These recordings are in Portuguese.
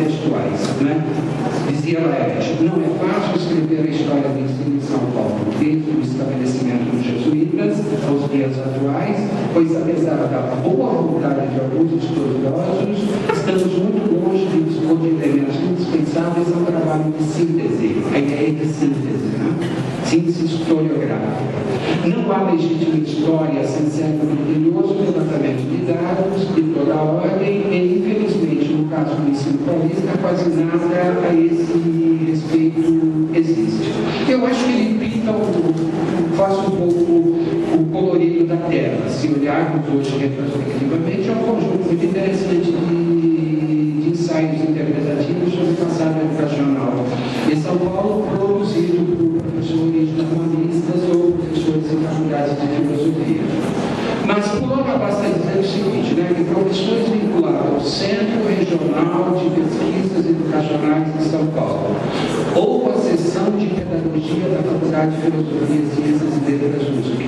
textuais, né? Dizia Laerte: não é fácil escrever a história do ensino em São Paulo, desde o estabelecimento dos jesuítas aos dias atuais, pois apesar da boa vontade de alguns estudiosos, estamos muito longe de dispor de elementos indispensáveis ao trabalho de síntese, a ideia de síntese, né? Síntese historiográfica. Não há legítima história sem certo criterioso levantamento de dados de toda a ordem e, infelizmente, no caso do ensino paulista, quase nada a esse respeito existe. Eu acho que ele pinta faz um pouco o colorido da tela. Se olharmos hoje retrospectivamente, é um conjunto muito interessante de ensaios interpretativos sobre o passado educacional em São Paulo, produzido por professores normalistas ou professores em faculdades de filosofia. Mas, por hora, basta dizer o seguinte, né, que professores vinculados ao Centro Regional de Pesquisas Educacionais de São Paulo, ou à seção de Pedagogia da Faculdade de Filosofia, Ciências e Letras USP,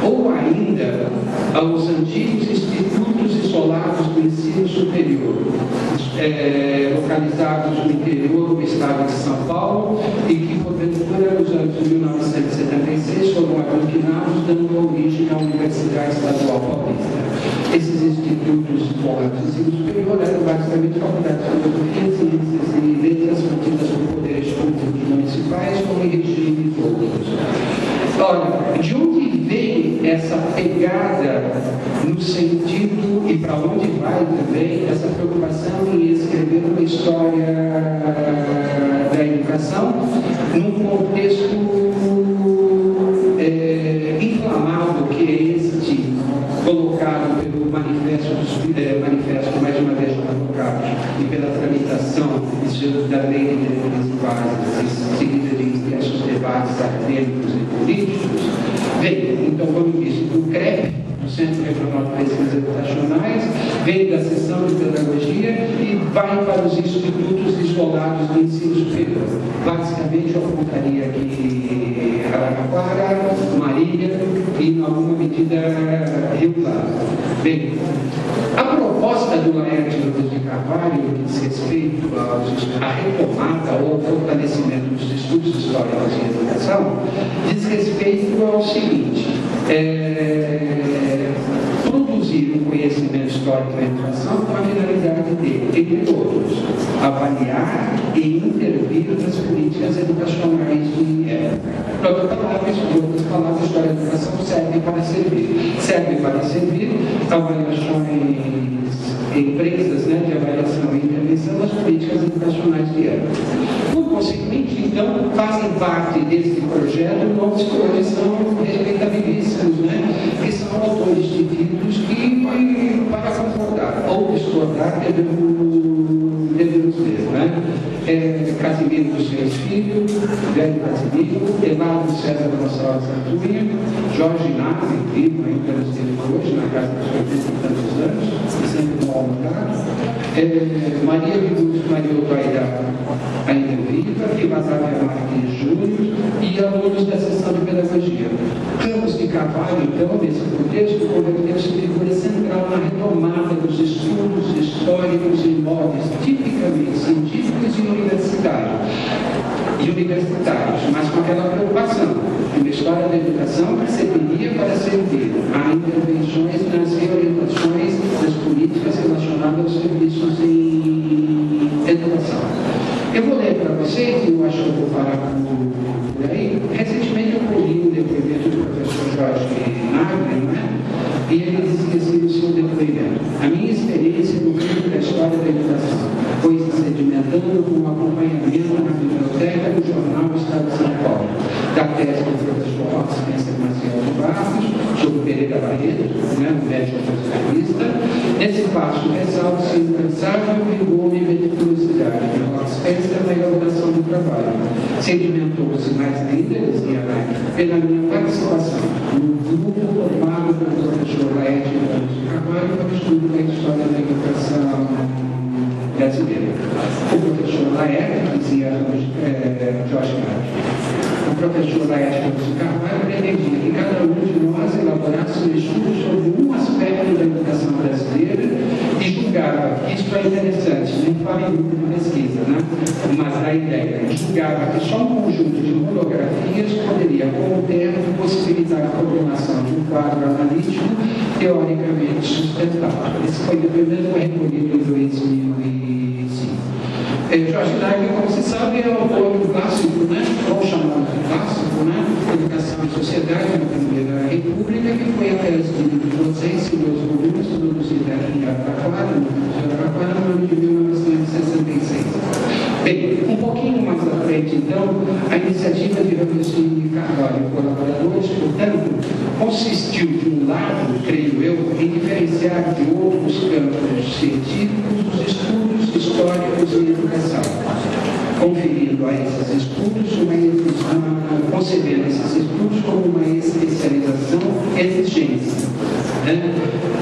ou ainda aos antigos institutos isolados do ensino superior, localizados no interior do estado de São Paulo e que, porventura, nos anos de 1976 foram aglutinados, dando origem à Universidade Estadual Paulista. Esses institutos isolados do ensino superior eram basicamente faculdades de filosofia, ciências e letras mantidas por poderes públicos municipais, como em regime de outros. Ora, de onde vem essa pegada no sentido, e para onde vai também, essa preocupação em escrever uma história da educação num contexto inflamado que é este colocado pelo manifesto mais uma vez colocado, e pela tramitação da lei de diretrizes básicas, seguida de intensos debates acadêmicos e políticos? Bem, então, como disse, do CREP, do Centro Regional de Pesquisas Educacionais, vem da seção de pedagogia e vai para os institutos isolados do ensino superior. Basicamente, eu apontaria aqui Araraquara, Marília e, em alguma medida, Rio Claro. Bem, a proposta do Laerte Lopes de Carvalho, que diz respeito à retomada ou ao fortalecimento dos estudos históricos em educação, diz respeito ao seguinte: produzir um conhecimento histórico da educação com a finalidade de, entre outros, avaliar e intervir nas políticas educacionais de época. Em outras palavras, a história da educação serve para servir avaliações, empresas, né, de avaliação e intervenção nas políticas educacionais de época. Por consequente, então, fazem parte desse projeto nomes que hoje são respeitabilíssimos, né, que são autores de livros que, para concordar ou discordar, devemos ver, né? Casimiro dos Seus Filhos, Velho Casimiro, Eduardo César Gonçalves Antunes, Jorge Nato, vivo ainda nos dias de hoje, na casa dos 80 e tantos anos, e sempre mal notado, Maria de Luz Maria Obairá, ainda viva, Rivadavia Marques Júnior e alunos da seção de pedagogia. Ramos de Carvalho, então, nesse contexto, converteu-se em figura central na retomada dos estudos históricos em moldes tipicamente científicos e universitários, mas com aquela preocupação que uma história da educação serviria para servir a intervenções nas reorientações das políticas relacionadas aos serviços em educação. Eu vou ler para vocês, e eu acho que eu vou parar por aí. Recentemente eu ouvi um depoimento do professor Jorge Nagler, né? E ele dizia assim no seu depoimento: a minha experiência no campo da história da educação foi se sedimentando com um acompanhamento na biblioteca do jornal Estado de São Paulo, da tese do professor Roque Spencer Maciel de Barros, sobre Pereira Barreto, né, o médico socialista. Nesse passo ressalta-se incansável vigor e meticulosidade de Roque Spencer na elaboração do trabalho. Sedimentou-se mais ainda, dizia pela minha participação no grupo formado pelo professor Laerte Lopes de Carvalho para o estudo da história da educação brasileira. O professor Laerte, dizia Jorge Nagler, o professor Laerte Lopes de Carvalho pretendia que cada um de nós elaborasse um estudo sobre um aspecto da educação brasileira e julgava, isso é interessante, não fala em grupo de pesquisa, né? Mas a ideia, julgava que só um conjunto de monografias poderia, com o tempo, possibilitar a formulação de um quadro analítico teoricamente sustentável. Esse foi o primeiro recolhido em 2005. Jorge Nagel, como se sabe, é autor do clássico, né? Ou chamado de clássico, né? Educação e Sociedade na Primeira República, que foi a tese de docência em 2 volumes, produzida aqui em Araraquara, no ano de 1966. Bem, um pouquinho mais à frente, então, a iniciativa de Raposinho Carvalho e colaboradores, portanto, consistiu, de um lado, creio eu, em diferenciar de outros campos científicos os estudos históricos e educação, conferindo a esses estudos concebendo esses estudos como uma especialização exigência, né?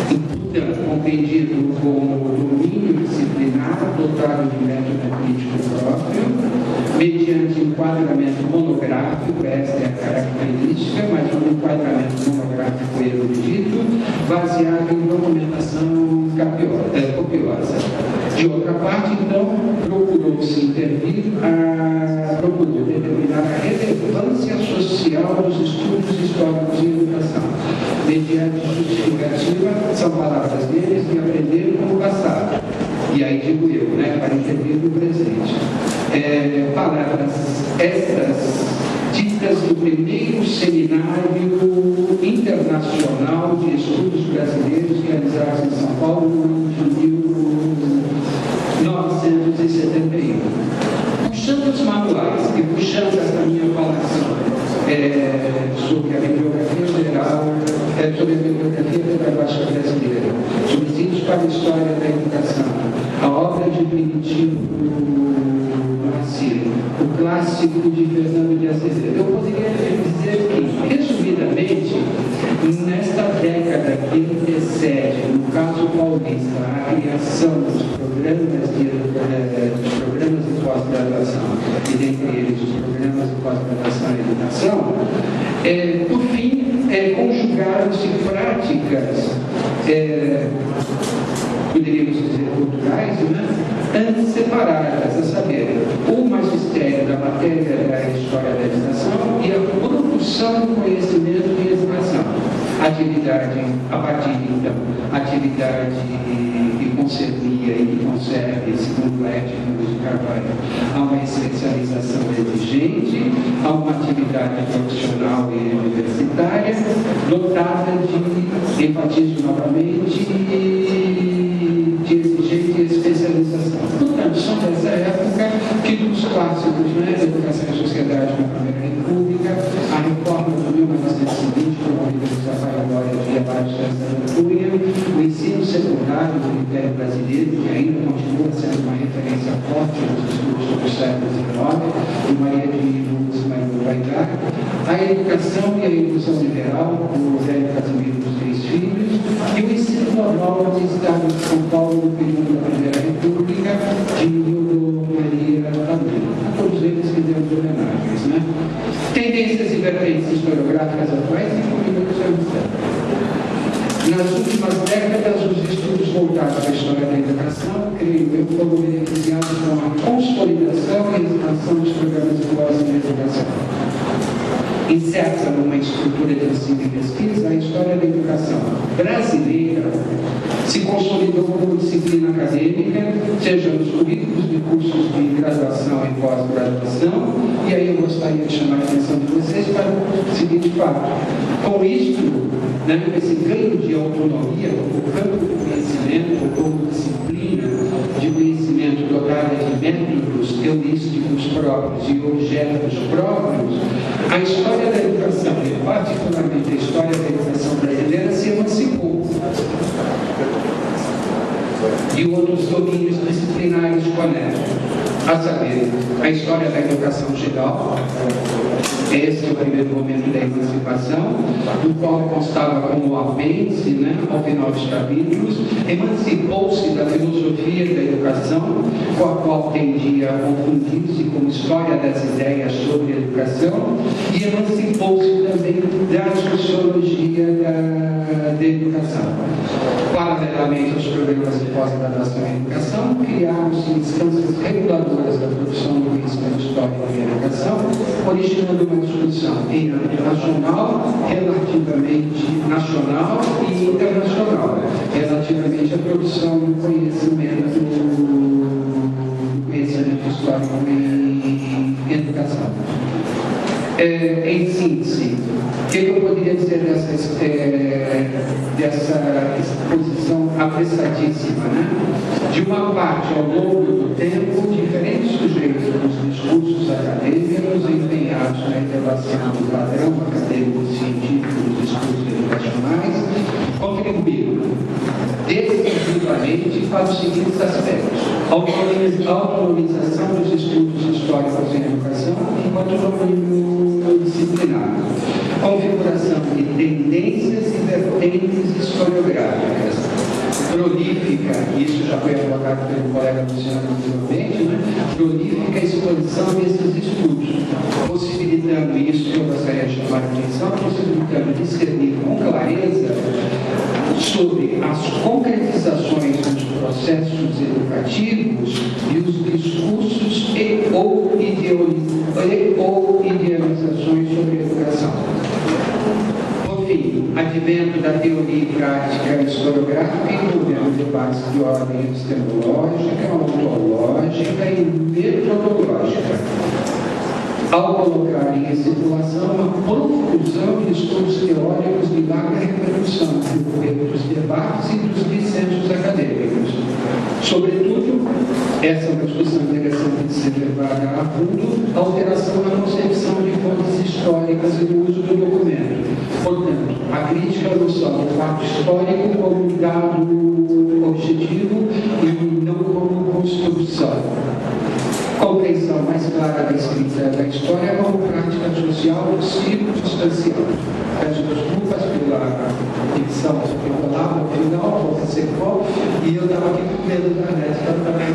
Portanto, compreendido como domínio disciplinar dotado de método crítico próprio, mediante enquadramento monográfico, esta é a característica, mas um enquadramento monográfico erudito, baseado em documentação copiosa. De outra parte, então, procurou-se procurou determinar a relevância social dos estudos históricos e educação, mediante justificativa, são palavras deles, de aprender com o passado. E aí digo eu, né, para entender o presente. Palavras estas ditas do primeiro seminário internacional de estudos brasileiros realizados em São Paulo no ano de 1971. Puxando os manuais e puxando essa minha falação sobre a bibliografia geral, sobre a bibliografia pedagógica brasileira, subsídios para a história da educação, a obra de Primitivo Marcelo, o clássico de Fernando de Azevedo. Eu poderia dizer que, resumidamente, nesta década que antecede, no caso paulista, a criação dos programas de pós-graduação, e dentre eles os programas de pós-graduação e educação, por fim, conjugaram-se práticas, poderíamos dizer, culturais, né? Separadas, a saber, o magistério da matéria da história da educação e a produção do conhecimento e educação. Atividade, a partir, então, atividade que concernia e que conserve, segundo Edmund de Carvalho, a uma especialização exigente, a uma atividade profissional e universitária, dotada de, enfatizo novamente, de exigente especialização. Portanto, são dessa época que dos clássicos, né, da educação e sociedade na Primeira República, a reforma de 1920, promovida por Rafael Glória de Abaixo da Cunha, o ensino secundário do Império Brasileiro, que ainda continua sendo uma referência forte nos estudos sobre o século XIX, de Maria de Lourdes e Maria do Vaidar, a educação e a inclusão liberal, do Velho Casimiro dos Três Filhos, e o ensino normal do Estado de São Paulo no período da Primeira República, de Nildo Maria da Luna. A todos eles fizemos homenagens, né? Tendências e vertentes historiográficas atuais e comunicação. Nas últimas décadas, os estudos voltados à história da educação, creio eu, foram beneficiados com a consolidação e expansão dos programas de pós-educação. Inserta numa estrutura de ensino e pesquisa, a história da educação brasileira se consolidou como disciplina acadêmica, seja nos currículos de cursos de graduação e pós-graduação, e aí eu gostaria de chamar a atenção de vocês para o seguinte fato. Com isto, né, com esse ganho de autonomia, o campo do conhecimento, como disciplina de conhecimento dotada de métodos heurísticos próprios e objetos próprios, a história da educação, e particularmente a história da educação brasileira, se emancipou de outros domínios disciplinares conexos. a saber, a história da educação geral. Esse é o primeiro momento da emancipação, do qual constava como apêndice, né, ao final dos capítulos. Emancipou-se da filosofia da educação, com a qual tendia a confundir-se com história das ideias sobre a educação, e emancipou-se também da sociologia da educação. Paralelamente aos programas de pós-graduação em educação, criaram-se instâncias reguladoras da produção do conhecimento histórico e educação, originando uma discussão em âmbito nacional, relativamente nacional e internacional, relativamente à produção do conhecimento histórico e educação. Em síntese, o que eu poderia dizer dessa exposição apressadíssima, né? De uma parte, ao longo do tempo, diferentes sujeitos dos discursos acadêmicos empenhados na elevação do padrão acadêmico científico dos discursos educacionais contribuíram decisivamente para os seguintes aspectos: autonomização dos estudos históricos em educação enquanto domínio disciplinar, configuração de tendências e vertentes historiográficas, prolífica, isso já foi abordado pelo colega Luciano anteriormente, né? Prolífica exposição desses estudos, possibilitando, isso que eu gostaria de chamar a atenção, possibilitando discernir com clareza sobre as concretizações dos processos educativos e os discursos ou idealizações sobre a educação. Por fim, advento da teoria e prática historiográfica envolvendo debates de ordem epistemológica, ontológica e metodológica, ao colocar em circulação uma profusão de estudos teóricos de larga repercussão dos debates e dos dissensos acadêmicos. Sobretudo, essa é uma discussão interessante de ser levada a fundo, a alteração na concepção de fontes históricas e do uso do documento. Portanto, a crítica à noção do fato histórico como um dado objetivo e não como construção. Compreensão mais clara da escrita da história como prática social circunstancial. Peço desculpas pela dicção que eu falava no final, vou ser qual, e eu estava aqui com medo da net, então também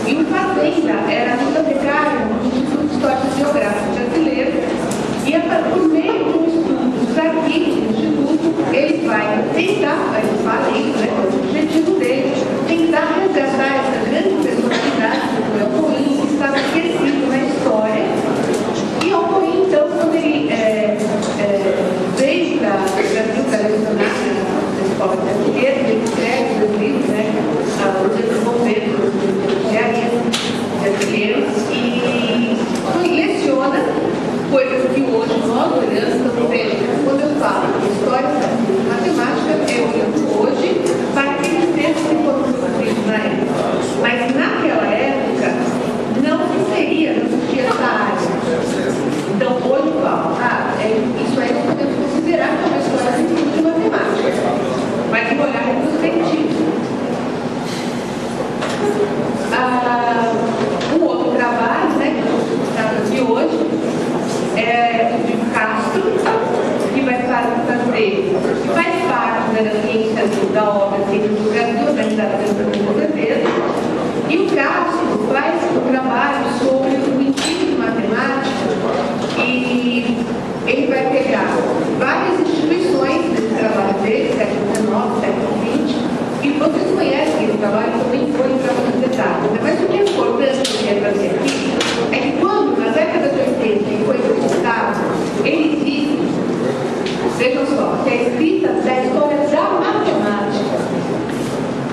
E o Fazenda era ajuda precária no Instituto de História Geográfica Brasileira, e por meio de um estudo dos arquivos do Instituto, ele vai tentar, ele fala isso, né, o objetivo dele, tentar resgatar essa grande personalidade do Alcoim, que estava esquecido na história. E Alcoim, então, quando ele veio para o Brasil para lecionar na escola brasileira, ele escreve os livros, né, os desenvolvimentos de engenharia brasileiros, e leciona coisas que hoje nós olhamos, então veja, quando eu falo de história da matemática, eu olho hoje para aqueles textos que foram escritos na época. Mas naquela época não seria, não existia essa área. Então hoje eu falo, isso aí nós podemos considerar que é uma história de matemática, mas em olhar retrospectivo. Um outro trabalho, né, que eu trago aqui hoje, é o de Castro, que vai fazer, que faz parte da ciência da obra Ciência do Brasil, organizada pelo professor Azevedo. E o Castro faz um trabalho sobre o ensino de matemática, e ele vai pegar várias instituições desse trabalho dele, século XIX, século XX, e vocês conhecem esse trabalho, então nem vou entrar nos detalhes. Mas o que é importante que é trazer aqui é que quando, na década de 80, ele foi publicado, ele disse, vejam só, que a escrita da história da matemática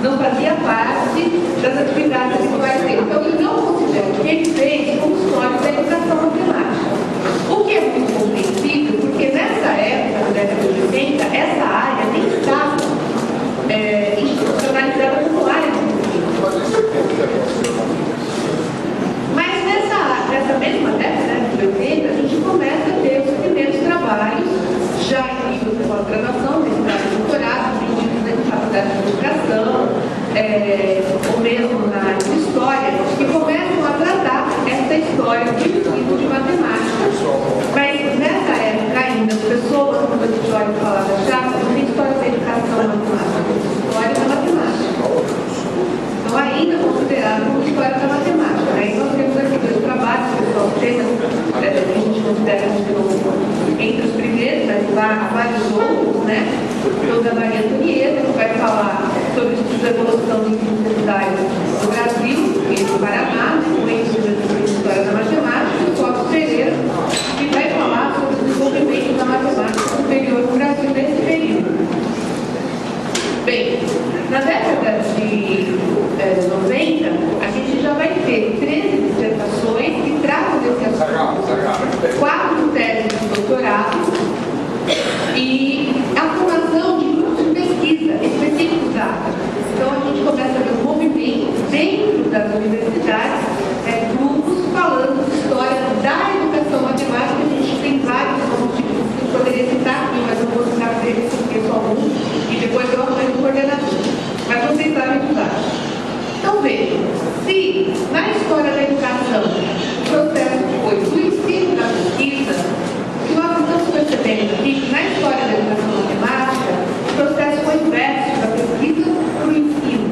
não fazia parte das atividades habituais dele. Então, ele não considera que ele fez como história da educação matemática. O que é muito compreensível, porque nessa época, na década de 80, essa área nem estava institucionalizada como área de ensino. Mas nessa mesma década de 80, a gente começa a ter os primeiros trabalhos, já em nível de pós-graduação, mestrado e doutorado, em faculdade de educação, ou mesmo na área de história, que começam a tratar essa história do ensino de matemática. Mas nessa época ainda, as pessoas, quando a gente olha a palavra-chave, não tem história da educação matemática, tem história da matemática. Então, ainda considerado como história da matemática. Aí nós temos aqui dois trabalhos, que são temas que a gente considera entre os primeiros, mas há vários outros, né? O da Maria Antonieta, que vai falar sobre o estudo da evolução dos universitários do Brasil e do Paraná, com ensino da história da matemática, e o Cláudio Pereira, que vai falar sobre o desenvolvimento da matemática superior no Brasil nesse período. Bem, na década de 90, a gente já vai ter 13 dissertações que tratam desse assunto, 4 teses de doutorado e a formação de grupos de pesquisa específicos da área. Então, a gente começa a ver um movimento dentro das universidades, grupos falando de história da educação matemática. A gente tem vários tipos que eu poderia citar aqui, mas eu vou citar eles porque só um, e depois eu arranjo o coordenador. Mas vocês sabem que vai. Então, vejam, se na história da educação o processo foi do ensino da pesquisa, o que nós estamos percebendo aqui, que na história da educação matemática, o processo foi inverso da pesquisa para o ensino,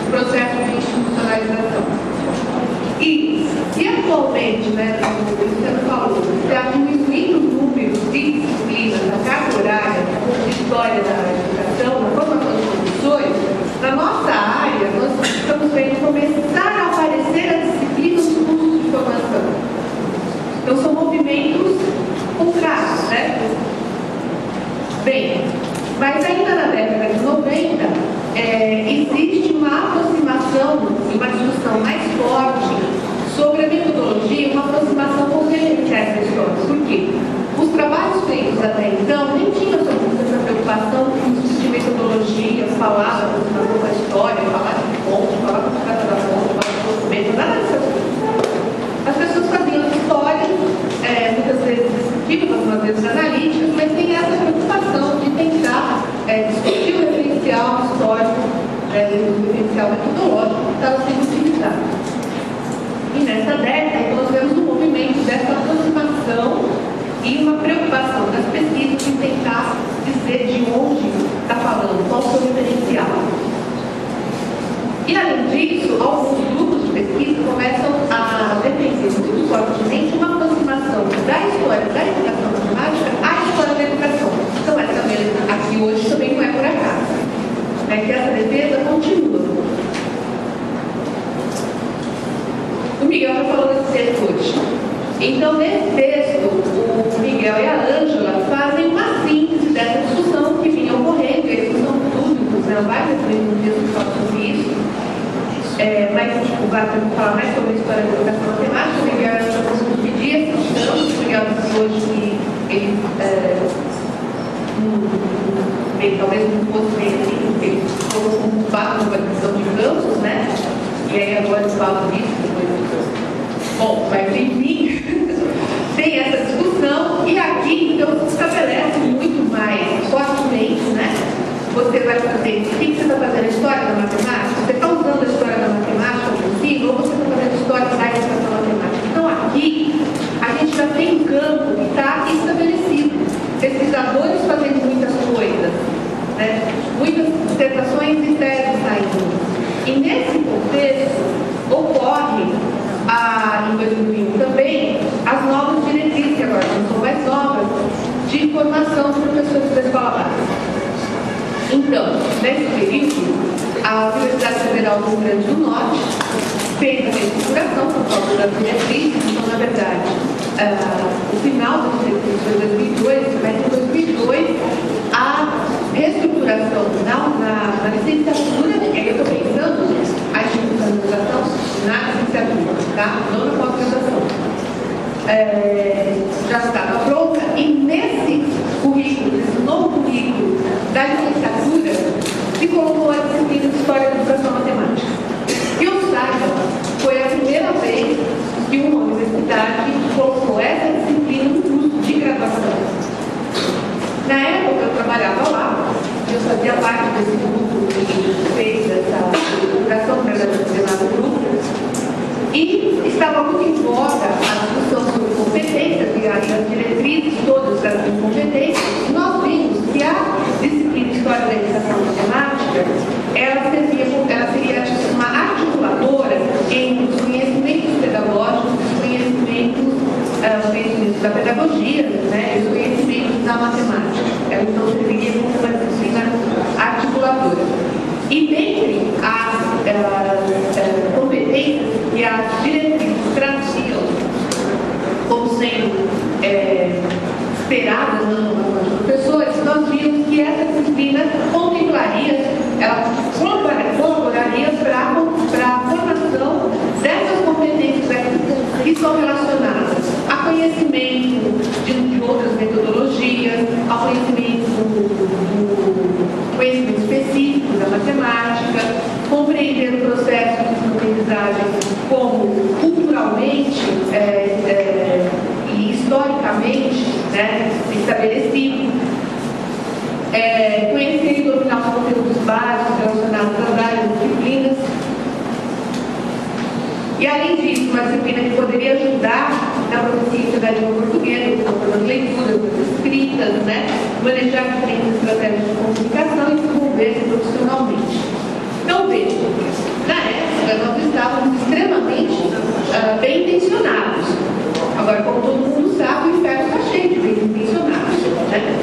o processo de institucionalização. E se atualmente, né, como o Luciano falou, se há diminuído o número de disciplinas da carga horária de história da educação, na formação de professores, na nossa área, nós estamos vendo começar a aparecer as disciplinas dos cursos de formação. Então, são movimentos contrários, né? Bem, mas ainda na década de 90, existe uma aproximação e uma discussão mais forte sobre a metodologia, uma aproximação com os referenciais da história. Por quê? Os trabalhos feitos até então nem tinham essa preocupação com de metodologia, falar da aproximação da história, falar de fonte, falar da casa da fonte, falar de documento, nada dessas coisas. As pessoas faziam história, muitas vezes descritivas, algumas vezes analíticas, mas tem essa preocupação de tentar discutir o referencial histórico, o referencial metodológico que estava sendo utilizado. E nessa década, nós vemos um movimento dessa aproximação e uma preocupação das pesquisas em tentar dizer de onde está falando, qual foi o referencial. E, além disso, alguns grupos de pesquisa começam a defender muito fortemente uma aproximação da história da educação matemática à história da educação. Então, essa mesa aqui hoje também não é por acaso, né, que essa defesa continua. O Miguel já falou desse texto hoje. Então, nesse texto, o Miguel e a Ângela fazem uma síntese dessa discussão que vinha ocorrendo, e a discussão pública, né, vai ter um texto só sobre isso, mas vai falar mais sobre a história da educação matemática. O Miguel e a Ângela vão pedir essa discussão. O Miguel disse hoje que ele talvez não fosse bem assim, porque ele colocou um papo na divisão de campos, né? E aí agora eu falo disso, depois. Bom, mas enfim, tem essa discussão, e aqui então se estabelece muito mais fortemente, né? Você vai fazer, o que você está fazendo? A história da matemática? Você está usando a história da matemática como ensino, ou você está fazendo a história da educação matemática? Então aqui, a gente já tem um campo que está estabelecido. Pesquisadores fazendo muitas coisas, né? Muitas dissertações e teses saindo. E nesse contexto, ocorre, em 2001 também, as novas diretrizes, que agora não são mais novas, de formação de professores da escola básica. Então, nesse período, a Universidade Federal do Rio Grande do Norte fez a reestruturação por causa das diretrizes. Então, na verdade, o final das diretrizes foi em 2002, mas em 2002, a reestruturação na licenciatura, e aí eu estou pensando a institucionalização na licenciatura, tá? Não na pós-graduação. Já estava pronta, e nesse currículo, nesse novo currículo da licenciatura, se colocou a disciplina de História da Educação Matemática. Que eu saiba, foi a primeira vez que uma universidade colocou essa disciplina no curso de graduação. Na época eu trabalhava lá, eu fazia parte desse grupo que fez essa estruturação para determinado grupo, e estava muito em voga a discussão sobre competências, e as diretrizes todas das competências. Nós vimos que a disciplina de História da Educação Matemática, ela seria uma articuladora entre os conhecimentos pedagógicos, os conhecimentos da pedagogia, né, e os conhecimentos da matemática. Ela então seria como uma disciplina articuladora. E dentre as competências que as diretrizes traziam como sendo esperadas nos professores, nós vimos que essa disciplina contemplaria, ela colaboraria para a formação dessas competências que são relacionadas a conhecimento de outras metodologias, ao conhecimento específico da matemática, compreender o processo de aprendizagem como culturalmente e historicamente, né, estabelecido, conhecer e dominar os conteúdos básicos relacionados às várias disciplinas. E, além disso, uma disciplina que poderia ajudar na proficiência da língua portuguesa, nas leituras, nas escritas, né? Manejar diferentes estratégias de comunicação e desenvolver-se profissionalmente. Então, veja, na época nós estávamos extremamente bem intencionados. Agora, como todo mundo sabe, o inferno está cheio de bem intencionados, né?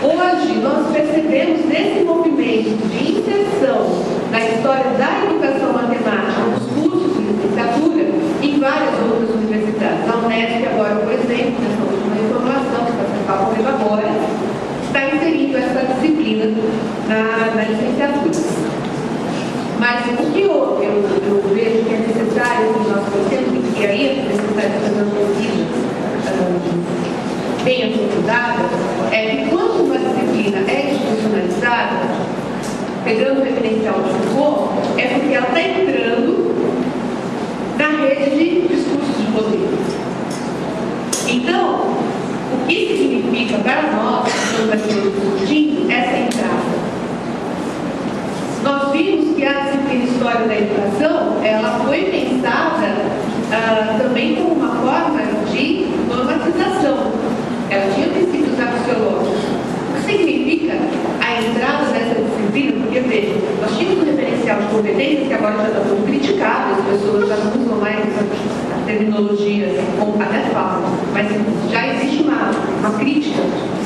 Hoje, nós percebemos nesse movimento de inserção na história da educação matemática nos cursos de licenciatura em várias outras universidades. A Unesp, agora, por exemplo, nessa última reformulação que está sendo falando agora, está inserindo essa disciplina na licenciatura. Mas o que eu vejo que é necessário que nós conhecemos, e aí é necessário fazer uma pesquisa bem aprofundada, é que quando uma disciplina é institucionalizada, pegando o referencial de Foucault, é porque ela está entrando na rede de discursos de poder. Então, o que significa para nós, que estamos aqui discutindo, essa entrada? Nós vimos que a disciplina História da Educação, ela foi pensada também como uma forma de normatização. Ela tinha princípios axiológicos. O que significa a entrada dessa disciplina? Porque, veja, nós tínhamos um referencial de competências que agora já estão muito criticadas, as pessoas já não usam mais a terminologia, ou até falam, mas já existe uma crítica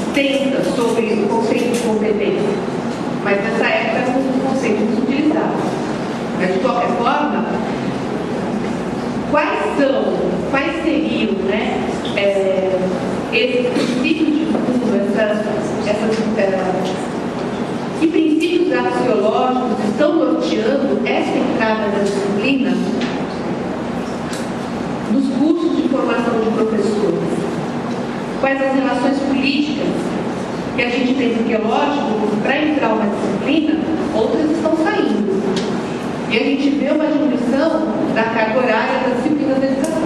extensa sobre o conceito de competência. Mas nessa época eram os conceitos utilizados. Mas de qualquer forma, quais seriam, né, esses princípios de fundo, que princípios axiológicos estão norteando essa entrada da disciplina nos cursos de formação de professores? Quais as relações políticas que a gente tem? Porque, lógico, para entrar uma disciplina, outras estão saindo. E a gente vê uma diminuição da carga horária da disciplina da educação.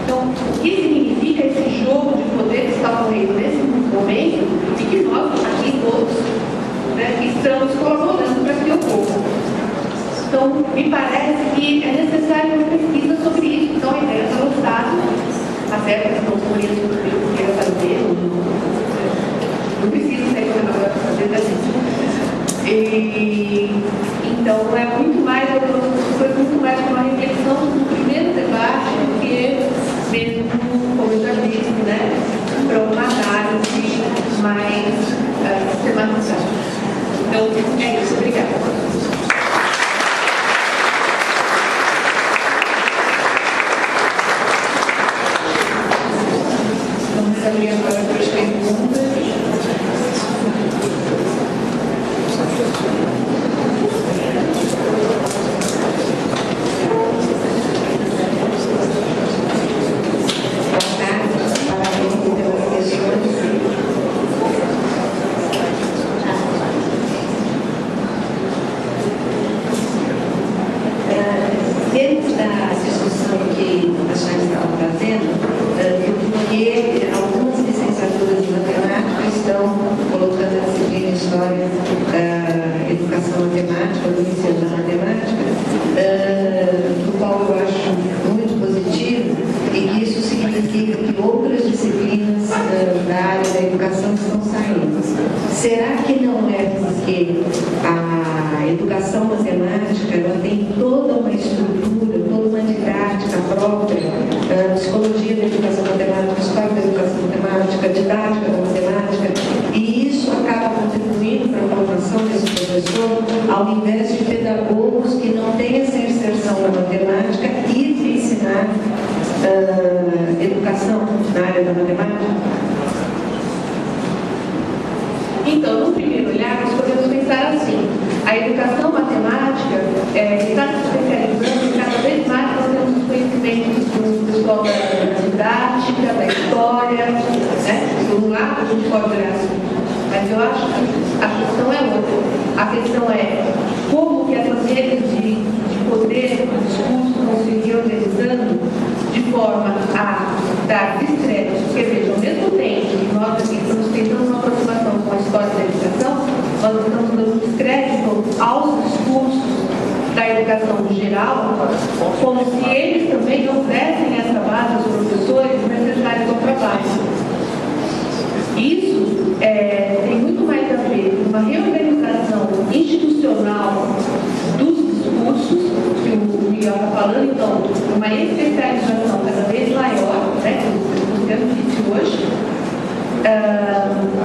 Então, o que significa esse jogo de poder que está ocorrendo nesse momento e que nós, aqui todos, né, estamos colaborando para que ocorra? Então, me parece que é necessário uma pesquisa sobre isso. Então, a ideia está lançada, até porque não sou isso que eu quero fazer, não preciso ser senadora para fazer da gente. Então, é muito mais, foi muito mais uma reflexão do primeiro debate do que mesmo, como eu já disse, né, para uma análise mais sistematizada. Então, é isso. Obrigada. Vamos abrir agora para as perguntas. Será que não é porque a educação matemática ela tem toda uma estrutura, toda uma didática própria, psicologia da educação matemática, história da educação matemática, didática da matemática, e isso acaba contribuindo para a formação desse professor, ao invés de pedagogos que não têm essa inserção na matemática e de ensinar educação na área da matemática? Então, no primeiro olhar, nós podemos pensar assim: a educação matemática está se especializando e cada vez mais nós temos os conhecimentos do pessoal da didática, da história, né? Por um lado, a gente pode olhar assim, mas eu acho que a questão é outra. A questão é como que essas redes de poder, de discurso vão se reorganizando de forma a dar descrédito. Porque, veja, ao mesmo tempo que nós aqui estamos tentando uma aproximação com a história da educação, nós estamos dando descrédito aos discursos da educação no geral, como se eles também não dessem essa base aos professores necessários ao trabalho. Isso tem muito mais a ver com uma reorganização institucional dos discursos, que o Miguel está falando, então, uma especialização cada vez maior, né, que o termo disse hoje,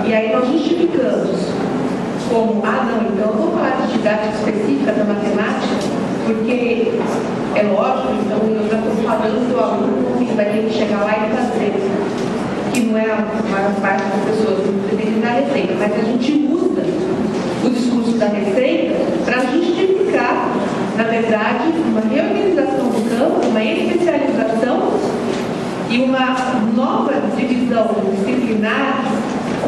e aí nós justificamos como, não, então eu vou falar de didática específica da matemática, porque é lógico, então eu já estou falando do aluno que vai ter que chegar lá e fazer, que não é a maior parte das pessoas que dependem da receita, mas a gente usa o discurso da receita para justificar, na verdade, uma reorganização do campo, uma especialização e uma nova divisão disciplinar,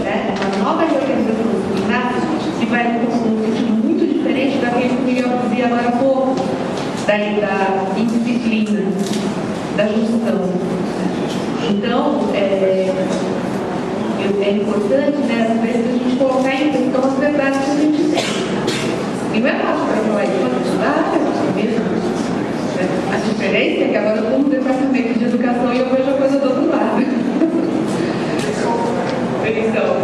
né? Uma nova reorganização disciplinar que vai num sentido muito diferente daquele que o Miguel dizia agora há pouco, da indisciplina, da junção. Então, é importante, né, às vezes, a gente colocar em questão as verdades que a gente tem. E não é fácil para falar isso, mas estudar é mesmo. A diferença é que agora eu estou no departamento de educação e eu vejo a coisa do outro lado. Então,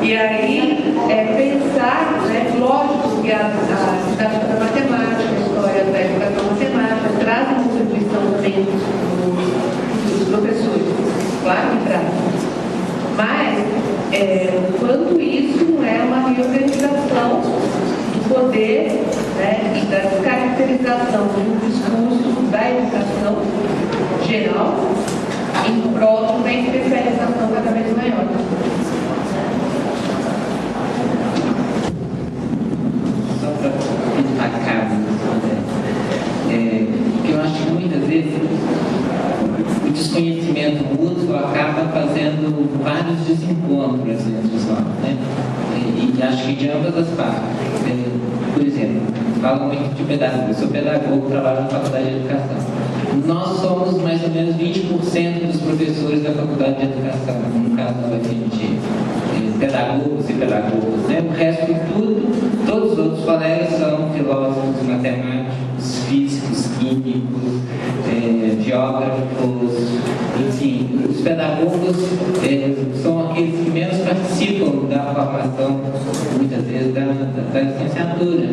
e aí, pensar, né, lógico que a caracterização do discurso da educação geral em prol de uma especialização cada vez maior. Só para destacar, que eu acho que muitas vezes o desconhecimento mútuo acaba fazendo vários desencontros dentro dos alunos, né? E acho que de ambas as partes. Por exemplo, falo muito de pedagogo, eu sou pedagogo, trabalho na Faculdade de Educação. Nós somos mais ou menos 20% dos professores da Faculdade de Educação, no caso da UFMG, pedagogos e pedagogas, né? O resto tudo, todos os outros colegas são filósofos, matemáticos, físicos, químicos, geógrafos, enfim, os pedagogos são aqueles que menos participam da formação, muitas vezes, da licenciatura.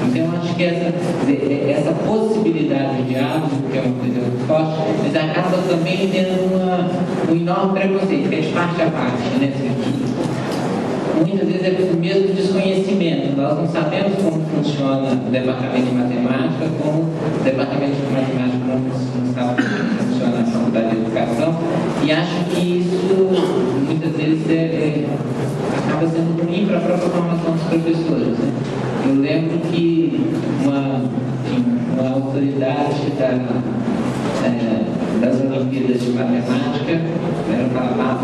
Então, eu acho que essa possibilidade de diálogo, que é uma coisa muito forte, mas acaba também tendo um enorme preconceito, que é de parte a parte, né? Muitas vezes é por mesmo desconhecimento. Nós não sabemos como funciona o departamento de matemática, como o departamento de matemática não sabe como funciona a Faculdade de Educação, e acho que isso muitas vezes acaba sendo ruim para a própria formação dos professores, né? Eu lembro que uma autoridade das Olimpíadas de Matemática,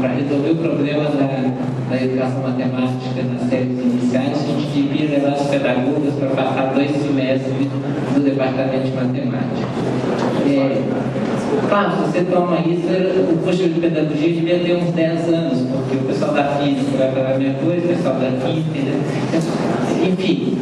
para resolver o problema da educação matemática nas séries iniciais, a gente devia levar os pedagogas para passar 2 semestres no departamento de matemática. Claro, se você toma isso, o curso de pedagogia devia ter uns 10 anos, porque o pessoal da física vai falar a mesma coisa, o pessoal da química, né? Enfim,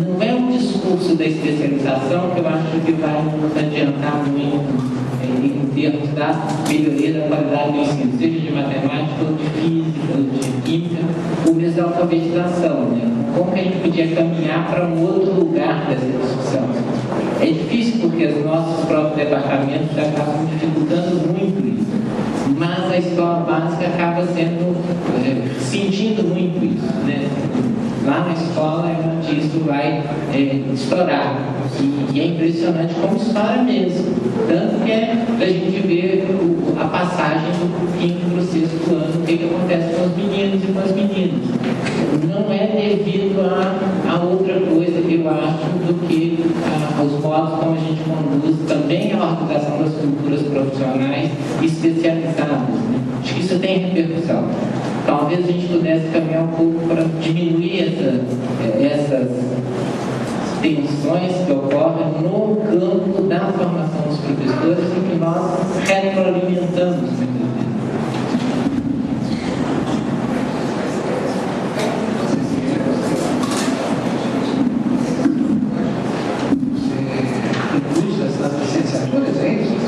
não é um discurso da especialização que eu acho que vai nos adiantar muito em termos da melhoria da qualidade do ensino, seja de matemática, ou de física, ou de química, ou mesmo da alfabetização, né? Como que a gente podia caminhar para um outro lugar dessa discussão? É difícil porque os nossos próprios departamentos acabam dificultando muito isso, mas a escola básica acaba sentindo muito isso, né? Lá na escola é onde isso vai estourar. E é impressionante como estoura mesmo. Tanto que a gente vê a passagem do quinto para o sexto ano, o que acontece com os meninos e com as meninas. Não é devido a outra coisa que eu acho do que aos modos como a gente conduz também a organização das culturas profissionais especializadas, né? Acho que isso tem repercussão. Talvez a gente pudesse caminhar um pouco para diminuir essas tensões que ocorrem no campo da formação dos professores e que nós retroalimentamos muitas vezes. Você inclui as licenciaturas, é isso?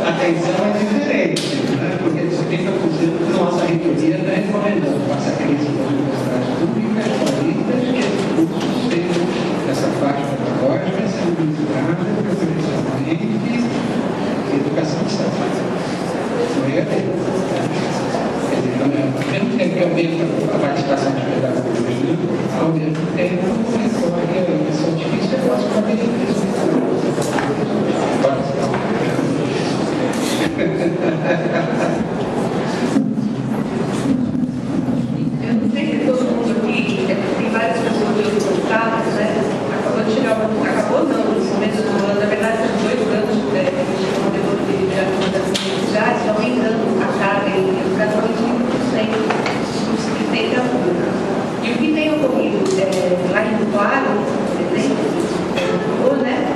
Atenção é diferente, né? Porque 70% da nossa reitoria está recomendando passar crise das universidades públicas, paulistas, que esses cursos sejam, essa parte pedagógica, sendo misturada preferencialmente educação estatal. Não é dele. Quer dizer, ao mesmo tempo que aumenta a participação de pedagogia, ao mesmo tempo recorre a eleição difícil, eu posso fazer isso. Eu não sei se todo mundo aqui, tem várias pessoas voltadas, né? Acabou de chegar, acabou não, no começo do ano, na verdade, são 2 anos que a gente não devolveu já das universidades, estão aumentando a carga em educação de 5% dos que tem da pública. E o que tem ocorrido lá em Claro, por exemplo, né?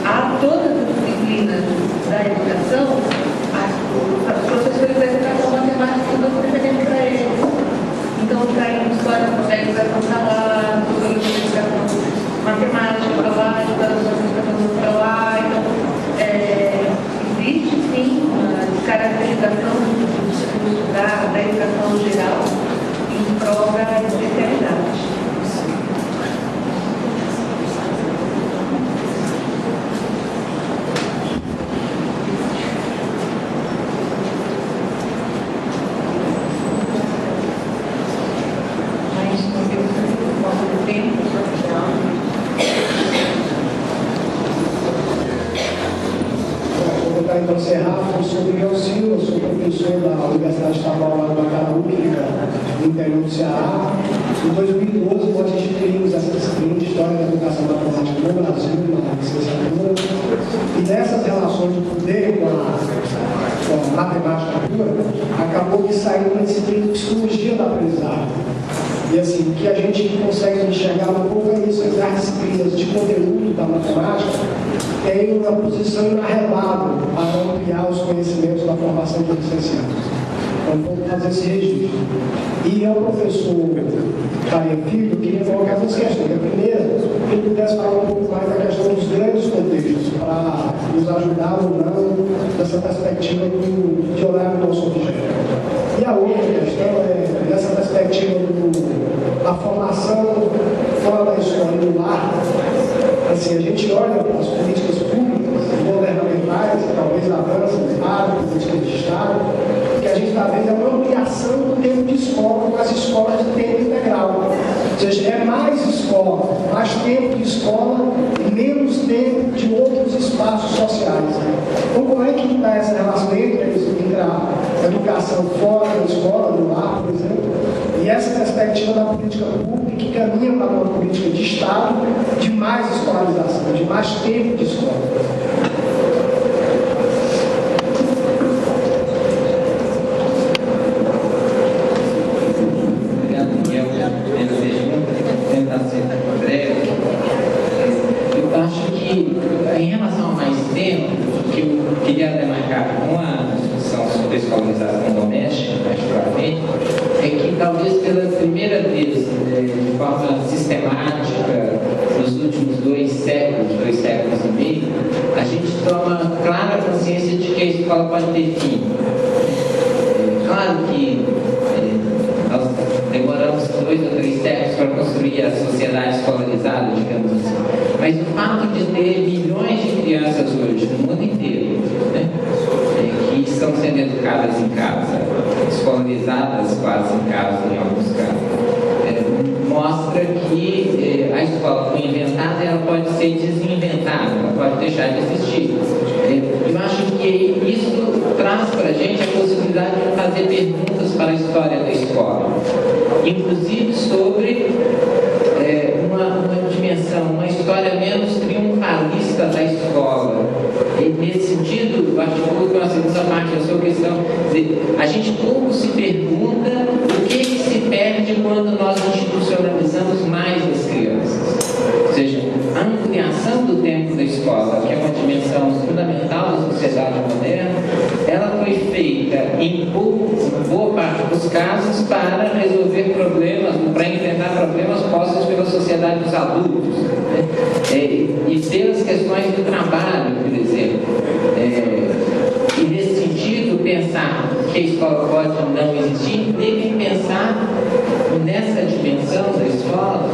Há todas as disciplinas da educação, os professores da educação matemática estão preferendo para eles. Então, está história da educação para lá, sociologia da educação matemática para lá, educação da educação para lá. Então, existe sim uma descaracterização do curso da educação geral em prol da especialidade. interior do Ceará. Em 2012, nós instituímos essa disciplina de História da Educação Matemática no Brasil, na licenciatura, e nessas relações de poder com a matemática pura, acabou que saiu uma disciplina de Psicologia da Aprendizagem. E assim, o que a gente consegue enxergar um pouco é isso, as disciplinas de conteúdo da matemática têm uma posição inarredável para ampliar os conhecimentos da formação de licenciados. Então, vamos fazer esse registro. E ao professor Faria Filho, eu queria colocar duas questões. A primeira, que ele pudesse falar um pouco mais da questão dos grandes contextos, para nos ajudar ou não nessa perspectiva de olhar o nosso objeto. E a outra questão é dessa perspectiva da formação fora da escola e do lar. Assim, a gente olha para as políticas públicas, governamentais, talvez avanços do Estado, políticas de Estado, que a gente está vendo é uma ampliação do tempo de escola com as escolas de tempo integral. Ou seja, é mais escola, mais tempo de escola e menos tempo de outros espaços sociais. Então, como é que está essa relação entre a educação fora da escola, no lar, por exemplo, e essa perspectiva da política pública que caminha para uma política de Estado de mais escolarização, de mais tempo de escola? Em relação a mais tempo, que eu queria demarcar com a discussão sobre a escolarização doméstica, particularmente, é que talvez pela primeira vez, de forma sistemática, nos últimos 2 séculos e meio, a gente toma clara consciência de que a escola pode ter fim. Claro que nós demoramos 2 ou 3 séculos para construir a sociedade escolarizada, digamos assim. Mas o fato de ter milhões de crianças hoje, no mundo inteiro, né, que estão sendo educadas em casa, escolarizadas quase em casa, em alguns casos, mostra que a escola foi inventada e ela pode ser desinventada, ela pode deixar de existir. Eu acho que isso traz para a gente a possibilidade de fazer perguntas para a história da escola, inclusive sobre uma dimensão, uma história menos triunfalista da escola. E, nesse sentido, eu articulo com a segunda parte da sua questão, dizer, a gente pouco se pergunta o que se perde quando nós institucionalizamos mais as crianças. Ou seja, a ampliação do tempo da escola, que é uma dimensão fundamental da sociedade moderna, ela foi feita em boa parte dos casos para resolver problemas, para enfrentar problemas postos pela sociedade dos adultos, né? E pelas questões do trabalho, por exemplo. E nesse sentido, pensar que a escola pode não existir, tem que pensar nessa dimensão da escola,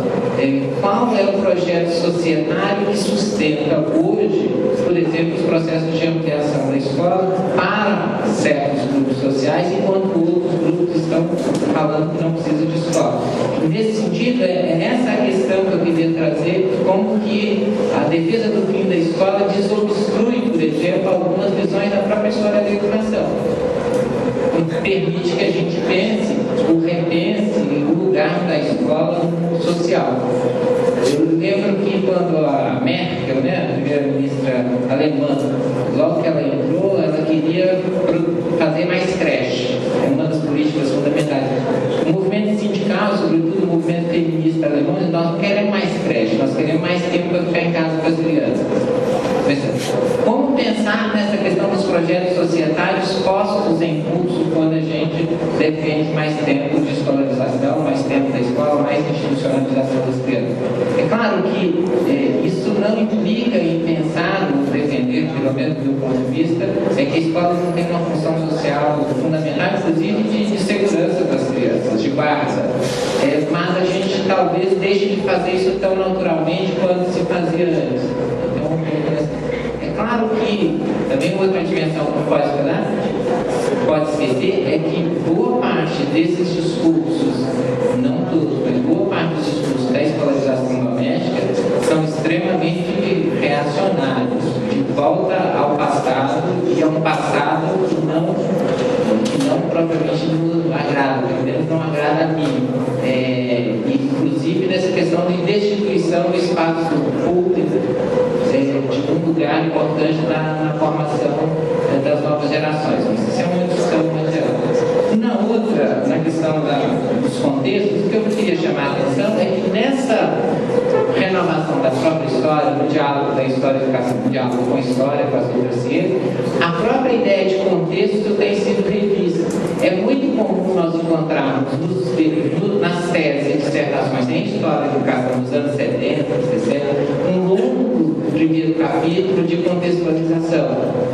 qual é o projeto societário que sustenta hoje, por exemplo, os processos de ampliação da escola para certos grupos sociais, enquanto outros grupos estão falando que não precisa de escola. Nesse sentido, é essa a questão que eu queria trazer, como que a defesa do fim da escola desobstrui, por exemplo, algumas visões da própria história da educação. Permite que a gente pense ou repense o lugar da escola no social. Eu lembro que quando a Merkel, né, a primeira-ministra alemã, logo que ela entrou, ela queria fazer mais creche. É uma das políticas fundamentais. O movimento sindical, sobretudo o movimento feminista alemão, nós não queremos mais creche, nós queremos mais tempo para ficar em casa com as crianças. Como pensar nessa questão dos projetos societários postos em curso quando a gente defende mais tempo de escolarização, mais tempo da escola, mais institucionalização das crianças? É claro que isso não implica em pensar, ou defender, pelo menos do meu ponto de vista, é que a escola não tem uma função social fundamental, inclusive de segurança das crianças, de guarda. Mas a gente talvez deixe de fazer isso tão naturalmente quanto se fazia antes. É claro que também uma outra dimensão que pode esquecer é que boa parte desses discursos, não todos, mas boa parte dos discursos da escolarização doméstica são extremamente reacionários, de volta ao passado e a um passado que não propriamente nos agrada, pelo menos não agrada a mim. questão de destituição do espaço público de um lugar importante na formação das novas gerações. Isso é uma discussão muito geral. Na outra, na questão dos contextos, o que eu queria chamar a atenção é que nessa renovação da própria história, no diálogo da história e educação, no diálogo com a história, com as outras ciências, a própria ideia de contexto tem sido revista. É muito comum nós encontrarmos nas teses e dissertações em História e Educação nos anos 70, 60, um longo primeiro capítulo de contextualização.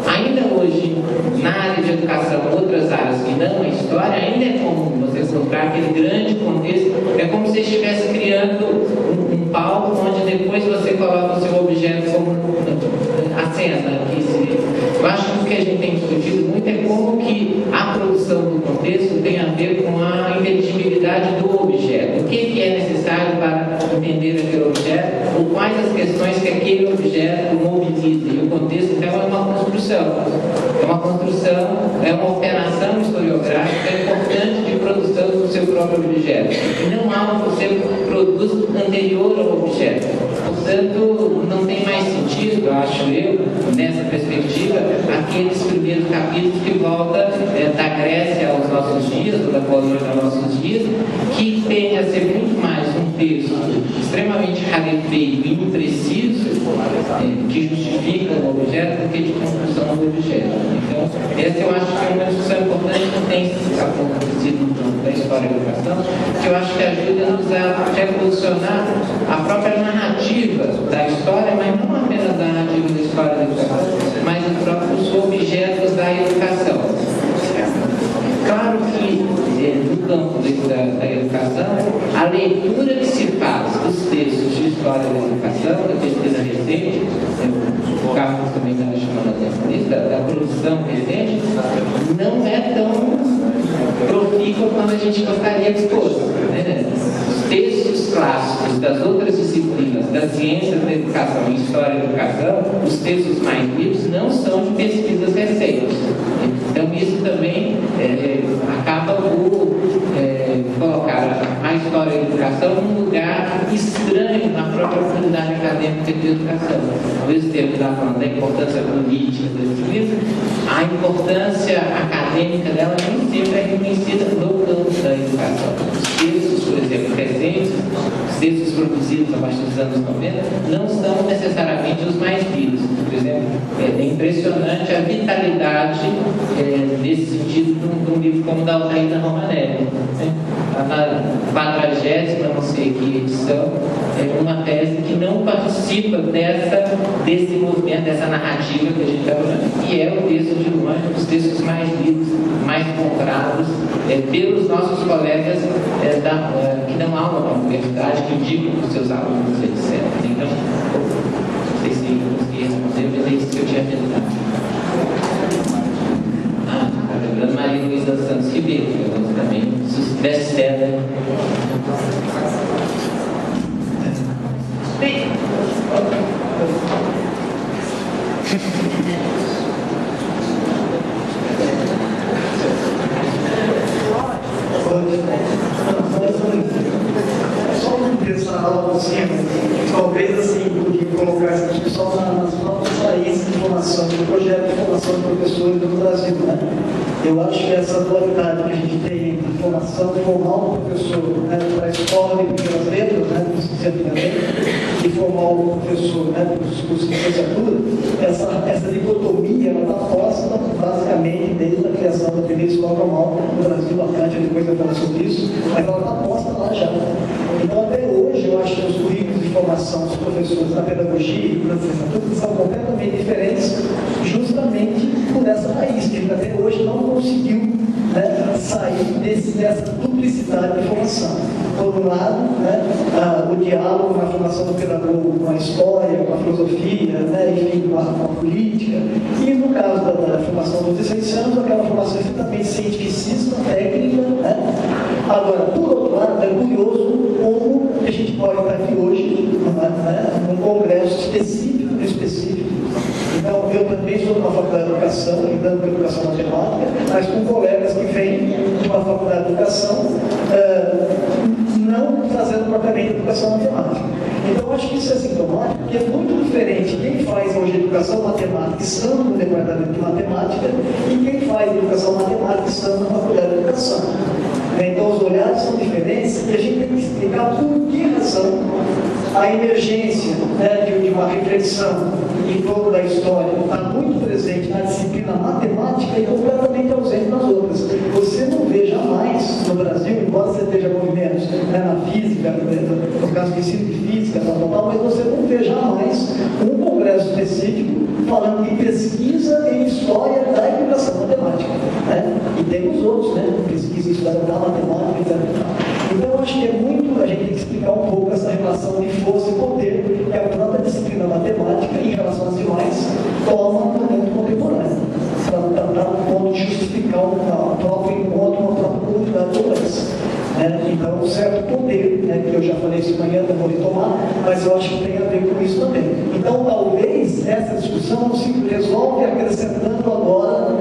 Ainda hoje, na área de educação, outras áreas que não a história, ainda é comum você encontrar aquele grande contexto. É como se você estivesse criando um palco onde depois você coloca o seu objeto como a cena. Eu acho que o que a gente tem discutido muito é como que a produção do contexto tem a ver com a inteligibilidade do objeto. O que é necessário para entender aquele objeto, ou quais as questões que aquele objeto mobiliza. E o contexto, então, é uma construção. É uma construção, é uma operação historiográfica importante de produção do seu próprio objeto. E não há algo que você produz anterior ao objeto. Portanto, não tem mais sentido, acho eu, nessa perspectiva, aqueles primeiros capítulos que voltam da Grécia aos nossos dias, ou da Polônia aos nossos dias, que tende a ser muito mais um texto extremamente rarefeito e impreciso, que justifica o objeto, do que de construção do objeto. Então, essa eu acho que é uma discussão importante que tem acontecido no campo da história e educação, que eu acho que ajuda-nos a reposicionar a própria narrativa da história, mas não apenas da narrativa da história da educação, mas os próprios objetos da educação. Claro que no campo da educação, a leitura que se faz dos textos de história da educação, da pesquisa recente, o Carlos também estava chamando a atenção disso, da produção recente, não é tão profícua quanto a gente gostaria que fosse. Os textos clássicos das outras disciplinas, das ciências da educação e história da educação, os textos mais lidos não são de pesquisas recentes. Então isso também acaba por colocar a história da educação num lugar estranho na própria comunidade acadêmica de educação. Ao mesmo tempo que está falando da importância política da disciplina, a importância acadêmica dela nem sempre é reconhecida no campo da educação. Os textos, por exemplo, recentes, os textos produzidos a partir dos anos 90, não são necessariamente os mais lidos. Por exemplo, é impressionante a vitalidade nesse sentido de um livro como da Altaída Romanelli. Na 40ª, não sei que edição, é uma tese que não participa desse movimento, dessa narrativa que a gente está falando, que é o texto de Luan, um dos textos mais lidos, mais comprados pelos nossos colegas que dão aula na universidade, que indicam para os seus alunos, etc. Então, não sei se eu consegui responder, mas é isso que eu tinha pensado. Lembrando Maria Luísa Santos Ribeiro, que também best-seller. Só não pensar algo assim, talvez assim, podia colocar essa discussão nas próprias saídas de formação, do projeto de formação de professores no Brasil, né? Eu acho que essa dualidade que a gente tem de formação, formar um professor, né, para a escola de pequenas letras, né, e formar um professor, né, para os cursos de licenciatura, essa dicotomia ela está posta basicamente desde a criação da primeira escola normal no Brasil, a Cândia depois vai falar sobre isso, mas ela está posta lá já. Então até hoje eu acho que os currículos de formação dos professores na pedagogia e na licenciatura são completamente diferentes, justamente por essa raiz, que até hoje não conseguiu, né, sair dessa duplicidade de formação. Por um lado, né, o diálogo na formação do pedagogo com a história, com a filosofia, né, enfim, com a política, e no caso da formação dos licenciados, aquela formação estritamente cientificista, técnica, né. Agora, por outro lado, é curioso como a gente pode estar aqui hoje, né, num congresso específico. Então, eu também sou de uma faculdade de educação, lidando com a educação matemática, mas com colegas que vêm de uma faculdade de educação, não fazendo propriamente educação matemática. Então, acho que isso é sintomático, porque é muito diferente quem faz hoje educação matemática estando no departamento de matemática e quem faz educação matemática estando na faculdade de educação. Então, os olhares são diferentes e a gente tem que explicar por que razão a emergência, né, de uma reflexão em torno da história está muito presente na disciplina matemática e completamente ausente nas outras. Você não vê jamais no Brasil, embora você esteja movimentos, né, na física, no caso de ensino de física, mas você não vê jamais um congresso específico falando de pesquisa em história da educação matemática. Né? E temos outros, né? Pesquisa em história da matemática, etc. Então, eu acho que é muito, a gente tem que explicar um pouco essa relação de força e poder que a própria disciplina matemática, em relação às demais, toma no momento contemporâneo, para ponto de justificar o próprio encontro, uma própria comunidade de doença. Então, um certo poder, né, que eu já falei isso amanhã, não vou retomar, mas eu acho que tem a ver com isso também. Então, talvez essa discussão não se resolve acrescentando agora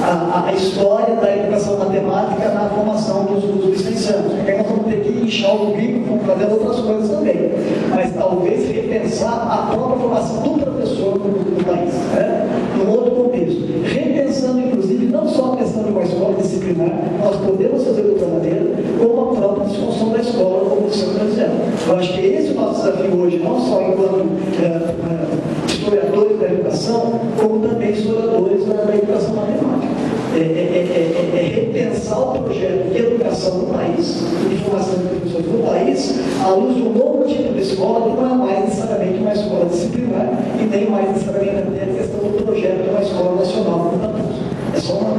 a história da educação matemática na formação dos licenciados. Porque aí nós vamos ter que inchar o bico, vamos fazer outras coisas também. Mas talvez repensar a própria formação do professor no país, né? Num outro contexto. Repensando, inclusive, não só a questão de uma escola disciplinar, nós podemos fazer de outra maneira, como a própria disfunção da escola, como o senhor está dizendo. Eu acho que esse é o nosso desafio hoje, não só enquanto historiadores da educação, como também historiadores da educação matemática. Repensar o projeto de educação do país, de formação de professores do país, à luz de um novo tipo de escola, que não é mais necessariamente uma escola disciplinar e nem mais necessariamente a questão do projeto de uma escola nacional. É só uma